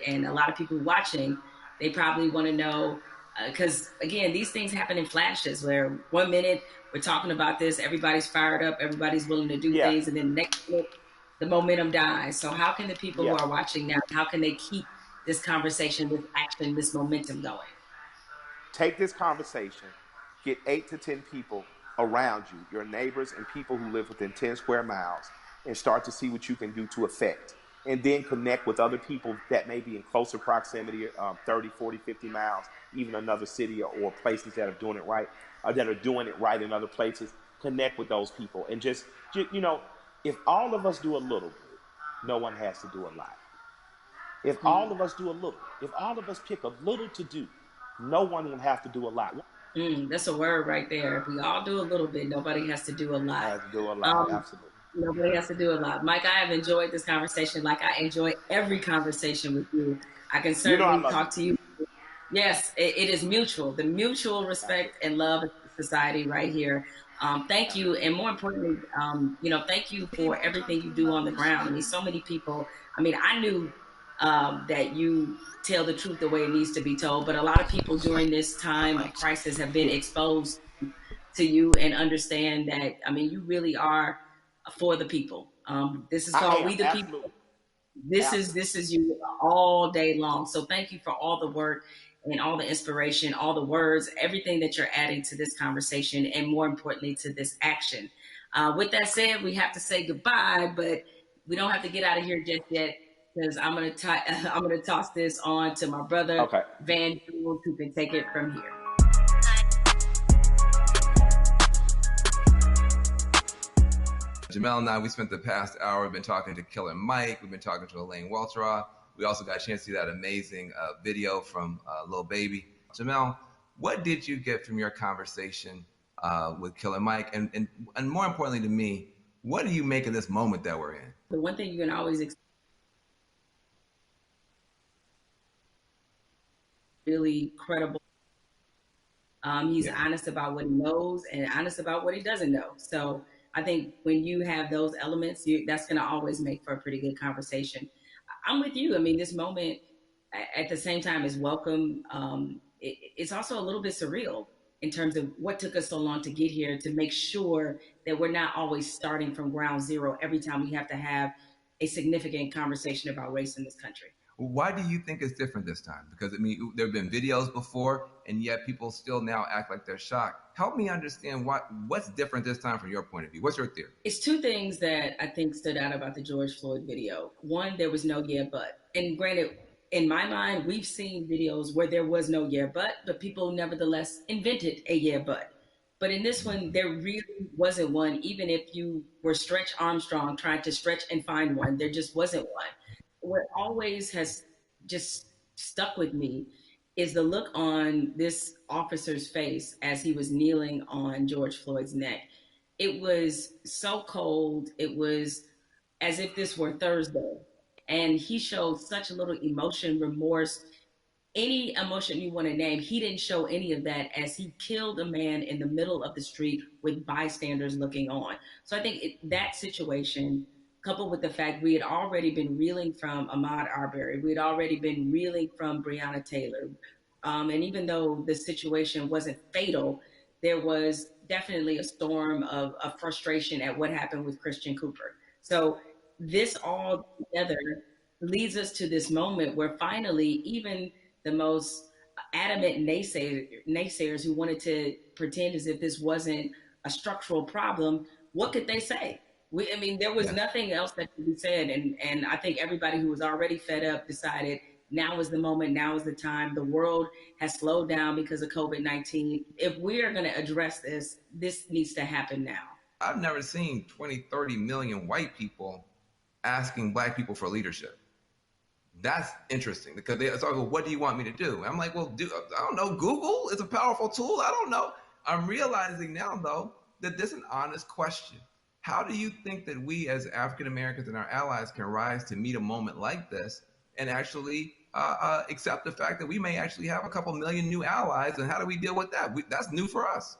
And a lot of people watching, they probably want to know, because again, these things happen in flashes where 1 minute we're talking about this, everybody's fired up, everybody's willing to do Yeah, things, and then next minute the momentum dies. So how can the people who yeah. are watching now, how can they keep this conversation, this action, this momentum going? Take this conversation, get 8 to 10 people around you, your neighbors and people who live within 10 square miles, and start to see what you can do to affect. And then connect with other people that may be in closer proximity, 30, 40, 50 miles, even another city or places that are doing it right, or that are doing it right in other places. Connect with those people and just, if all of us do a little bit, no one has to do a lot. If all of us do a little, if all of us pick a little to do, no one will have to do a lot. That's a word right there. If we all do a little bit, nobody has to do a lot. Has to do a lot, Um, absolutely. Nobody has to do a lot. Mike, I have enjoyed this conversation like I enjoy every conversation with you. I can You know I certainly love you. talk to you. Yes, it is mutual. The mutual respect Absolutely. and love of society right here. Thank you, and more importantly, thank you for everything you do on the ground. I mean, so many people. I mean, I knew that you tell the truth the way it needs to be told, but a lot of people during this time of crisis have been Yeah. exposed to you and understand that. I mean, you really are for the people. This is I called am, We the People. absolutely. Absolutely. This is you all day long. So thank you for all the work and all the inspiration, all the words, everything that you're adding to this conversation, and more importantly to this action. With that said, we have to say goodbye, but we don't have to get out of here just yet because I'm gonna toss this on to my brother Okay. Van Jules, who can take it from here. Jamel and I, we spent the past hour, we've been talking to Killer Mike, we've been talking to Elaine Welteroth. We also got a chance to see that amazing video from Lil Baby. Jamel, what did you get from your conversation with Killer Mike? And more importantly to me, what do you make of this moment that we're in? The one thing you can always really credible. He's Yeah. honest about what he knows and honest about what he doesn't know. So I think when you have those elements, that's going to always make for a pretty good conversation. I'm with you. I mean, this moment at the same time is welcome. It's also a little bit surreal in terms of what took us so long to get here to make sure that we're not always starting from ground zero every time we have to have a significant conversation about race in this country. Why do you think it's different this time? Because I mean, there have been videos before, and yet people still now act like they're shocked. Help me understand what's different this time from your point of view. What's your theory? It's two things that I think stood out about the George Floyd video. One, there was no yeah, but. And granted, in my mind, we've seen videos where there was no yeah, but people nevertheless invented a yeah, but. But in this one, there really wasn't one, even if you were Stretch Armstrong trying to stretch and find one, there just wasn't one. What always has just stuck with me is the look on this officer's face as he was kneeling on George Floyd's neck. It was so cold. It was as if this were Thursday. And he showed such a little emotion, remorse, any emotion you want to name. He didn't show any of that as he killed a man in the middle of the street with bystanders looking on. So I think that situation, coupled with the fact we had already been reeling from Ahmaud Arbery, we had already been reeling from Breonna Taylor. And even though the situation wasn't fatal, there was definitely a storm of frustration at what happened with Christian Cooper. So this all together leads us to this moment where finally, even the most adamant naysayers who wanted to pretend as if this wasn't a structural problem, what could they say? I mean, there was Yes. nothing else that could be said, and I think everybody who was already fed up decided now is the moment, now is the time. The world has slowed down because of COVID-19. If we are going to address this, this needs to happen now. I've never seen 20, 30 million white people asking black people for leadership. That's interesting because they start, well, what do you want me to do? And I'm like, well, I don't know. Google is a powerful tool. I don't know. I'm realizing now, though, that this is an honest question. How do you think that we as African Americans and our allies can rise to meet a moment like this and actually accept the fact that we may actually have a couple million new allies? And how do we deal with that? That's new for us.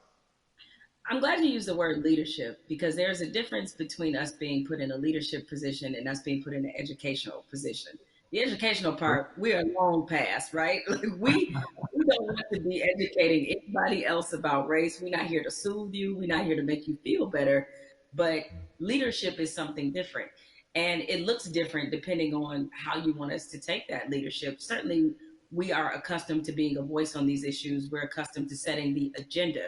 I'm glad you used the word leadership because there's a difference between us being put in a leadership position and us being put in an educational position. The educational part, we are long past, right? Like we don't want to be educating anybody else about race. We're not here to soothe you. We're not here to make you feel better. But leadership is something different. And it looks different depending on how you want us to take that leadership. Certainly, we are accustomed to being a voice on these issues. We're accustomed to setting the agenda.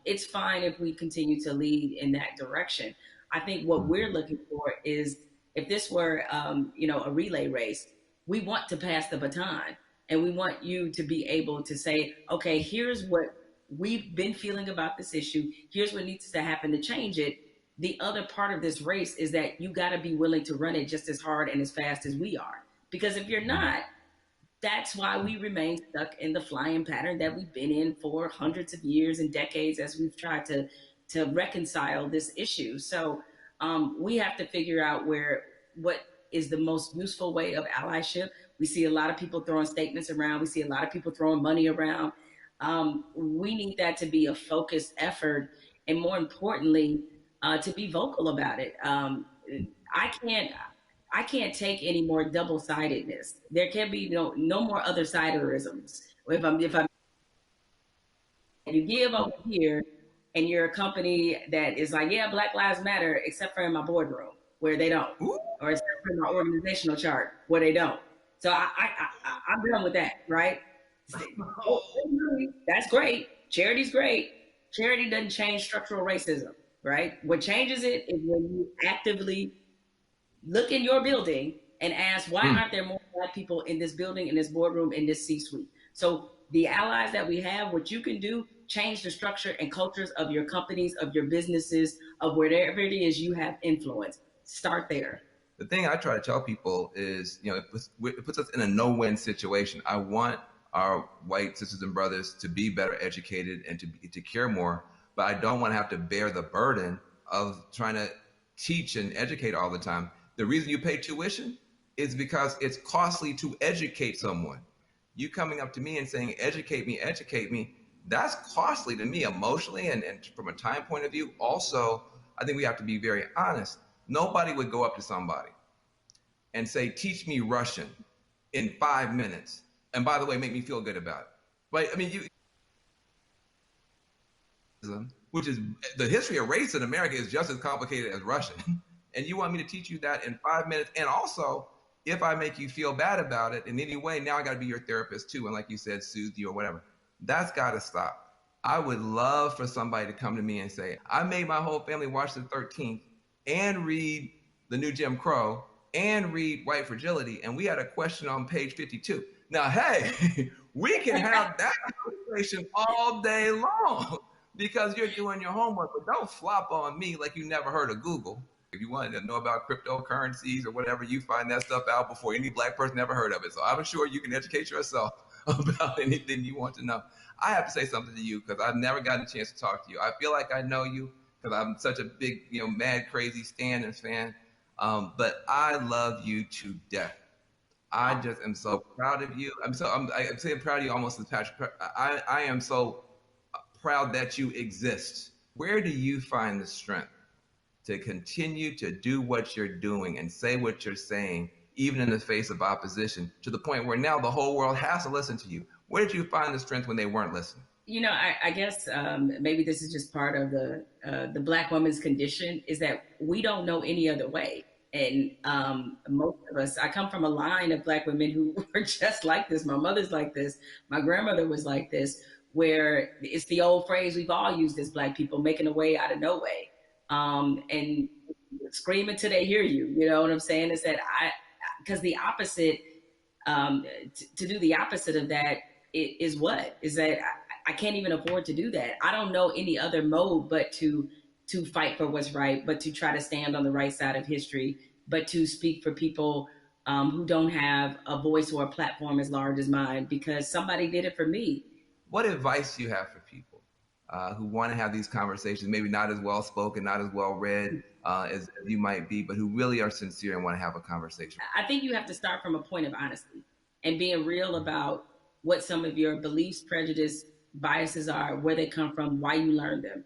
It's fine if we continue to lead in that direction. I think what we're looking for is if this were, a relay race, we want to pass the baton, and we want you to be able to say, okay, here's what we've been feeling about this issue. Here's what needs to happen to change it. The other part of this race is that you got to be willing to run it just as hard and as fast as we are. Because if you're not, that's why we remain stuck in the flying pattern that we've been in for hundreds of years and decades as we've tried to reconcile this issue. So we have to figure out what is the most useful way of allyship. We see a lot of people throwing statements around. We see a lot of people throwing money around. We need that to be a focused effort, and more importantly, to be vocal about it. I can't I can't take any more double sidedness. There can be no more other siderisms. If I'm you give over here and you're a company that is like, yeah, Black Lives Matter, except for in my boardroom where they don't, or except for in my organizational chart where they don't. So I'm done with that, right? That's great. Charity's great. Charity doesn't change structural racism, right? What changes it is when you actively look in your building and ask, why Mm. aren't there more Black people in this building, in this boardroom, in this C-suite? So the allies that we have, what you can do, change the structure and cultures of your companies, of your businesses, of wherever it is you have influence. Start there. The thing I try to tell people is, it puts us in a no-win situation. I want our white sisters and brothers to be better educated and to care more, but I don't want to have to bear the burden of trying to teach and educate all the time. The reason you pay tuition is because it's costly to educate someone. You coming up to me and saying, educate me, that's costly to me emotionally and from a time point of view. Also, I think we have to be very honest. Nobody would go up to somebody and say, teach me Russian in 5 minutes. And by the way, make me feel good about it. But I mean, which is the history of race in America is just as complicated as Russian. And you want me to teach you that in 5 minutes? And also, if I make you feel bad about it in any way, now I got to be your therapist too. And like you said, soothe you or whatever. That's got to stop. I would love for somebody to come to me and say, I made my whole family watch the 13th and read the new Jim Crow and read White Fragility. And we had a question on page 52. Now, hey, we can have that conversation all day long because you're doing your homework, but don't flop on me like you never heard of Google. If you wanted to know about cryptocurrencies or whatever, you find that stuff out before any Black person ever heard of it. So I'm sure you can educate yourself about anything you want to know. I have to say something to you because I've never gotten a chance to talk to you. I feel like I know you because I'm such a big, mad, crazy Stan and fan. But I love you to death. I just am so proud of you. I'm saying proud of you almost as Patrick. I am so proud that you exist. Where do you find the strength to continue to do what you're doing and say what you're saying, even in the face of opposition, to the point where now the whole world has to listen to you? Where did you find the strength when they weren't listening? I guess maybe this is just part of the Black woman's condition is that we don't know any other way. And most of us, I come from a line of Black women who were just like this. My mother's like this. My grandmother was like this, where it's the old phrase we've all used as Black people, making a way out of no way. And scream until they hear you. You know what I'm saying? Is that because the opposite, to do the opposite of that is what? Is that I can't even afford to do that. I don't know any other mode but to fight for what's right, but to try to stand on the right side of history, but to speak for people who don't have a voice or a platform as large as mine because somebody did it for me. What advice do you have for people who want to have these conversations, maybe not as well spoken, not as well read as you might be, but who really are sincere and want to have a conversation? I think you have to start from a point of honesty and being real about what some of your beliefs, prejudice, biases are, where they come from, why you learned them.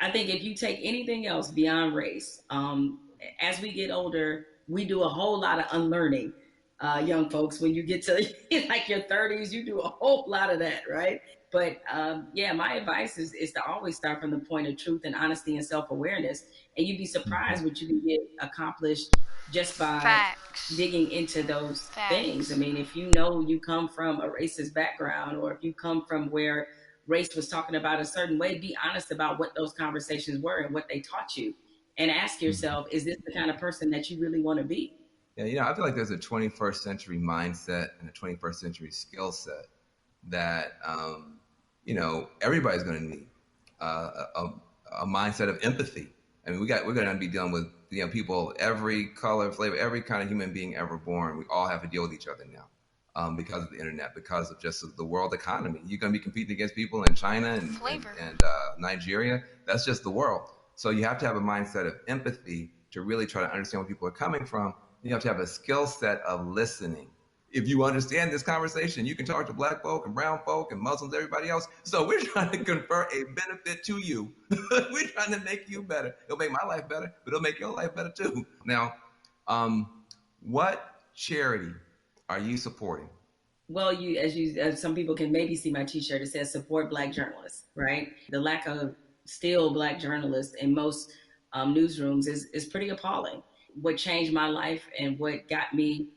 I think if you take anything else beyond race, as we get older, we do a whole lot of unlearning young folks. When you get to like your 30s, you do a whole lot of that, right? But yeah, my advice is to always start from the point of truth and honesty and self awareness, and you'd be Mhm. surprised what you can get accomplished just by Facts. digging into those things. I Facts. mean, if you know you come from a racist background, or if you come from where race was talking about a certain way, be honest about what those conversations were and what they taught you, and ask Mhm. yourself, is this the kind of person that you really want to be? Yeah, I feel like there's a 21st century mindset and a 21st century skill set that everybody's going to need a mindset of empathy. I mean, we're going to be dealing with people every color, flavor, every kind of human being ever born. We all have to deal with each other now because of the internet, because of just the world economy. You're going to be competing against people in China Flavor. and Nigeria. That's just the world. So you have to have a mindset of empathy to really try to understand where people are coming from. You have to have a skill set of listening. If you understand this conversation, you can talk to black folk and brown folk and Muslims, everybody else. So we're trying to confer a benefit to you. We're trying to make you better. It'll make my life better, but it'll make your life better too. Now, what charity are you supporting? Well, as some people can maybe see my T-shirt, it says "Support Black Journalists." Right, the lack of still Black journalists in most newsrooms is pretty appalling. What changed my life and what got me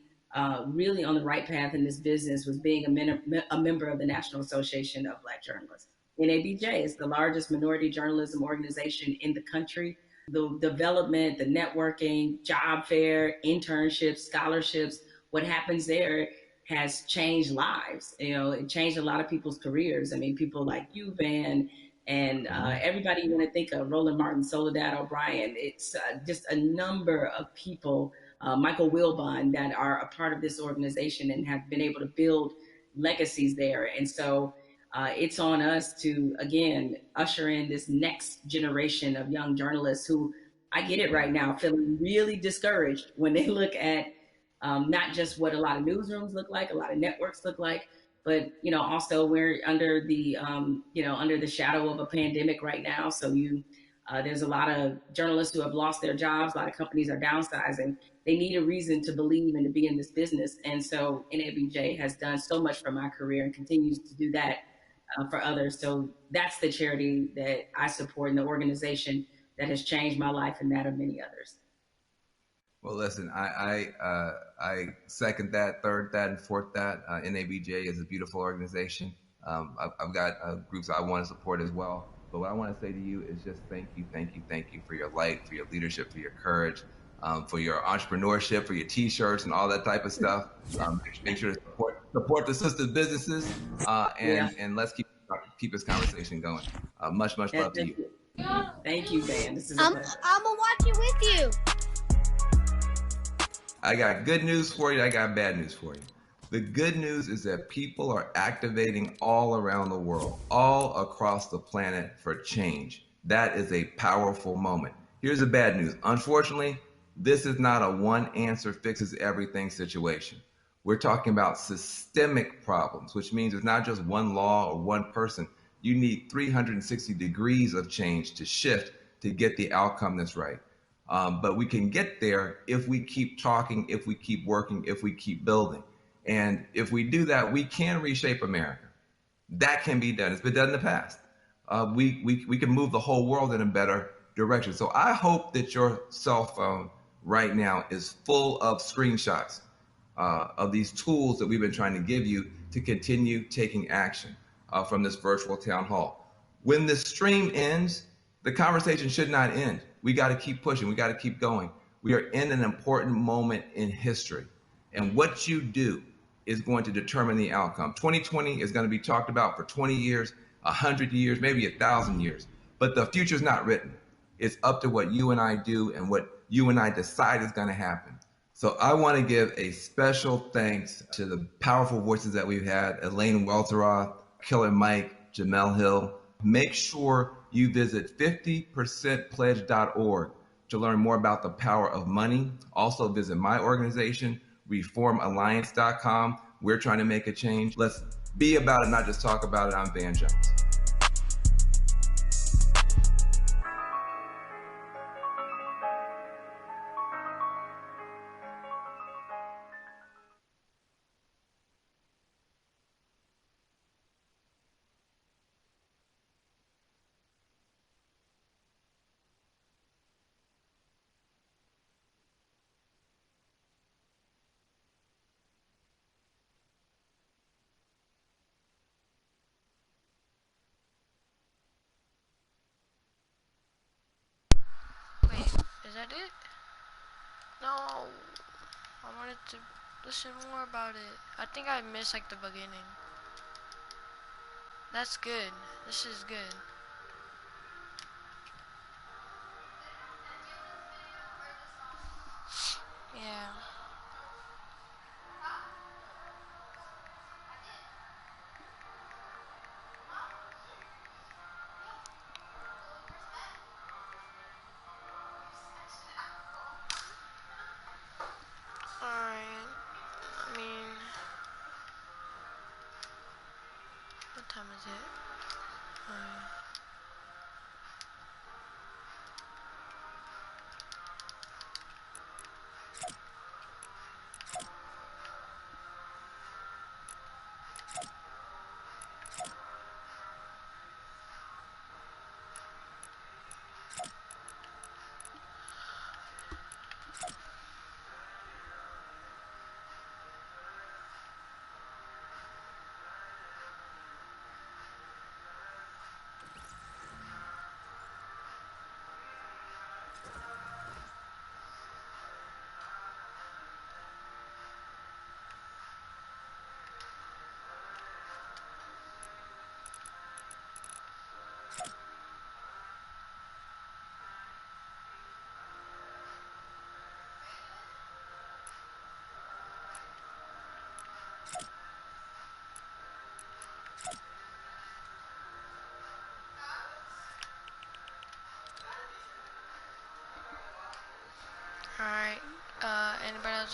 really on the right path in this business was being a member of the National Association of Black Journalists. NABJ is the largest minority journalism organization in the country. The development, the networking, job fair, internships, scholarships, what happens there has changed lives. You know, it changed a lot of people's careers. I mean, people like you, Van, and Mhm. everybody you want to think of, Roland Martin, Soledad O'Brien. It's just a number of people, Michael Wilbon, that are a part of this organization and have been able to build legacies there. And so it's on us to, again, usher in this next generation of young journalists who, I get it right now, feeling really discouraged when they look at not just what a lot of newsrooms look like, a lot of networks look like, but also we're under the under the shadow of a pandemic right now. So there's a lot of journalists who have lost their jobs. A lot of companies are downsizing. They need a reason to believe and to be in this business. And so NABJ has done so much for my career and continues to do that for others. So that's the charity that I support and the organization that has changed my life and that of many others. Well, listen, I second that, third that, and fourth that. NABJ is a beautiful organization. I've got groups I want to support as well. But what I want to say to you is just thank you, thank you, thank you for your light, for your leadership, for your courage, for your entrepreneurship, for your T-shirts and all that type of stuff. Make sure to support the sister businesses, Yeah. and let's keep this conversation going. Much love to Thank you. you. Thank you, Van. This is a I'm pleasure. I'm gonna watch it with you. I got good news for you. I got bad news for you. The good news is that people are activating all around the world, all across the planet for change. That is a powerful moment. Here's the bad news. Unfortunately, this is not a one answer fixes everything situation. We're talking about systemic problems, which means it's not just one law or one person. You need 360 degrees of change to shift to get the outcome that's right. But we can get there if we keep talking, if we keep working, if we keep building. And if we do that, we can reshape America. That can be done. It's been done in the past. We can move the whole world in a better direction. So I hope that your cell phone right now is full of screenshots of these tools that we've been trying to give you to continue taking action from this virtual town hall. When the stream ends, the conversation should not end. We got to keep pushing. We got to keep going. We are in an important moment in history. And what you do is going to determine the outcome. 2020 is going to be talked about for 20 years, 100 years, maybe 1,000 years. But the future is not written. It's up to what you and I do and what you and I decide is going to happen. So I want to give a special thanks to the powerful voices that we've had, Elaine Welteroth, Killer Mike, Jamel Hill. Make sure you visit 50percentpledge.org to learn more about the power of money. Also visit my organization, reformalliance.com. We're trying to make a change. Let's be about it, not just talk about it. I'm Van Jones. that it? No. I wanted to listen more about it. I think I missed like the beginning. That's good. This is good. Yeah. Alright. I mean, what time is it? Alright. Anybody else